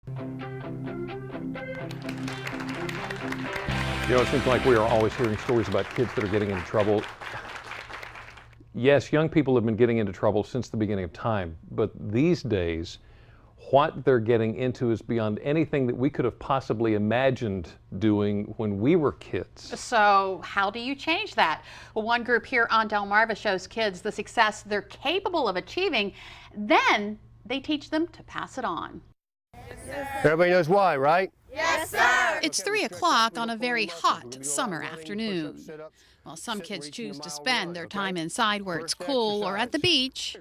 You know, it seems like we are always hearing stories about kids that are getting into trouble. Yes, young people have been getting into trouble since the beginning of time, but these days, what they're getting into is beyond anything that we could have possibly imagined doing when we were kids. So how do you change that? Well, one group here on Delmarva shows kids the success they're capable of achieving. Then they teach them to pass it on. Everybody knows why, right? Yes, sir. It's 3 o'clock on a very hot summer afternoon. While some kids choose to spend their time inside where it's cool or at the beach,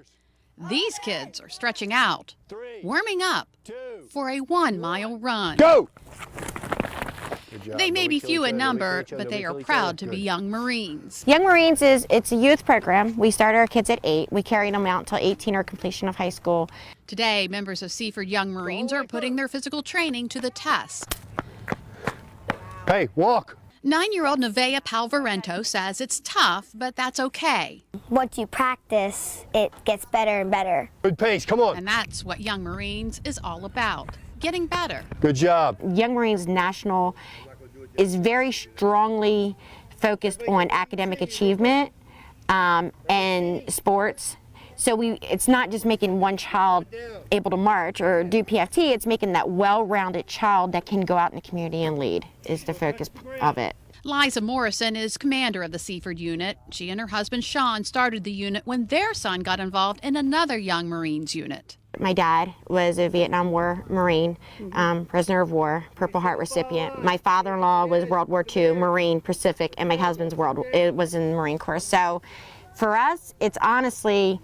these kids are stretching out, warming up for a 1-mile run. Go! They may be few in number, but they are proud to be Young Marines. Young Marines it's a youth program. We start our kids at 8. We carry them out until 18 or completion of high school. Today, members of Seaford Young Marines are putting their physical training to the test. Hey, walk! 9-year-old Nevaeh Palverento says it's tough, but that's okay. Once you practice, it gets better and better. Good pace, come on. And that's what Young Marines is all about, getting better. Good job. Young Marines National is very strongly focused on academic achievement and sports. So it's not just making one child able to march or do PFT, it's making that well-rounded child that can go out in the community and lead is the focus of it. Liza Morrison is commander of the Seaford unit. She and her husband Sean started the unit when their son got involved in another Young Marines unit. My dad was a Vietnam War Marine, prisoner of war, Purple Heart recipient. My father-in-law was World War II Marine Pacific, and my husband's was in the Marine Corps. So for us, it's honestly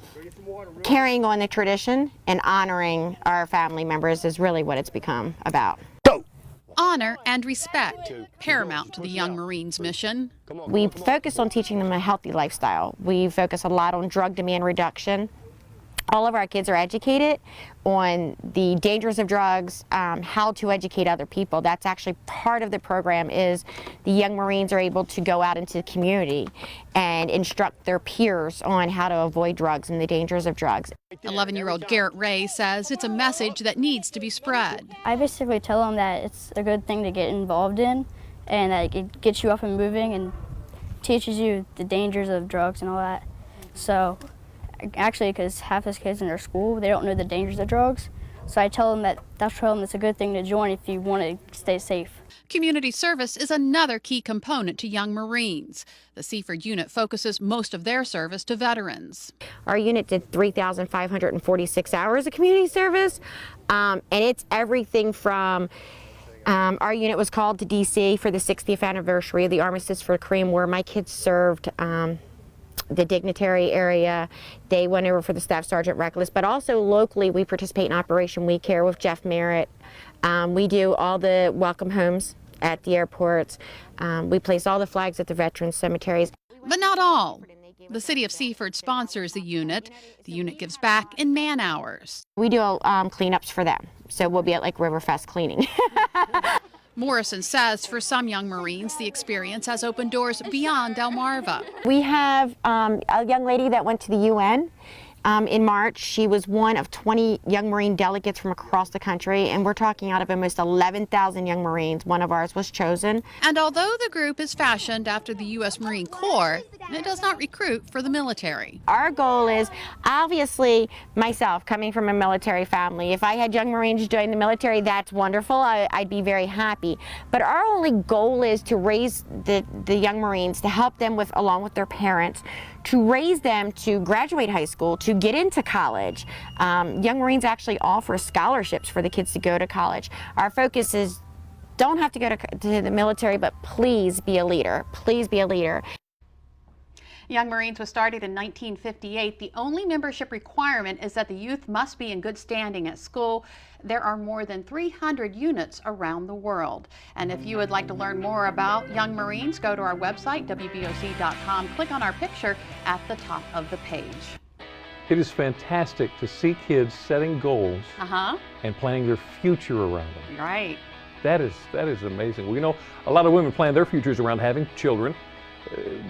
carrying on the tradition and honoring our family members is really what it's become about. Go! Honor and respect, paramount to the Young Marines mission. We focus on teaching them a healthy lifestyle. We focus a lot on drug demand reduction. All of our kids are educated on the dangers of drugs, how to educate other people. That's actually part of the program is the Young Marines are able to go out into the community and instruct their peers on how to avoid drugs and the dangers of drugs. 11-year-old Garrett Ray says it's a message that needs to be spread. I basically tell them that it's a good thing to get involved in and that it gets you up and moving and teaches you the dangers of drugs and all that. So actually, because half those kids in their school, they don't know the dangers of drugs. So I tell them it's a good thing to join if you want to stay safe. Community service is another key component to Young Marines. The Seaford unit focuses most of their service to veterans. Our unit did 3,546 hours of community service, and it's everything from our unit was called to D.C. for the 60th anniversary of the Armistice for the Korean War. My kids served the dignitary area. They went over for the Staff Sergeant Reckless, but also locally we participate in Operation We Care with Jeff Merritt. We do all the welcome homes at the airports. We place all the flags at the veterans cemeteries. But not all. The city of Seaford sponsors the unit. The unit gives back in man hours. We do cleanups for them, so we'll be at like Riverfest cleaning. Morrison says for some Young Marines, the experience has opened doors beyond Delmarva. We have a young lady that went to the UN in March. She was one of 20 Young Marine delegates from across the country, and we're talking out of almost 11,000 Young Marines. One of ours was chosen. And although the group is fashioned after the U.S. Marine Corps, it does not recruit for the military. Our goal is, obviously, myself, coming from a military family, if I had Young Marines join the military, that's wonderful. I'd be very happy. But our only goal is to raise the Young Marines, to help them along with their parents, to raise them to graduate high school, to get into college. Young Marines actually offer scholarships for the kids to go to college. Our focus is, don't have to go to the military, but please be a leader. Please be a leader. Young Marines was started in 1958. The only membership requirement is that the youth must be in good standing at school. There are more than 300 units around the world. And if you would like to learn more about Young Marines, go to our website, WBOC.com. Click on our picture at the top of the page. It is fantastic to see kids setting goals and planning their future around them. Right. That is amazing. We know a lot of women plan their futures around having children,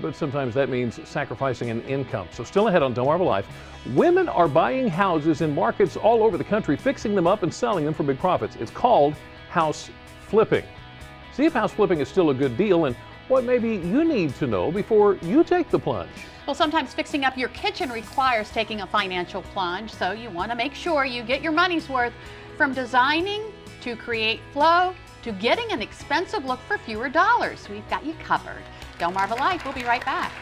but sometimes that means sacrificing an income. So still ahead on Delmarva Life, women are buying houses in markets all over the country, fixing them up and selling them for big profits. It's called house flipping. See if house flipping is still a good deal and what maybe you need to know before you take the plunge. Well, sometimes fixing up your kitchen requires taking a financial plunge, so you want to make sure you get your money's worth. From designing to create flow to getting an expensive look for fewer dollars, we've got you covered. Delmarva Life, we'll be right back.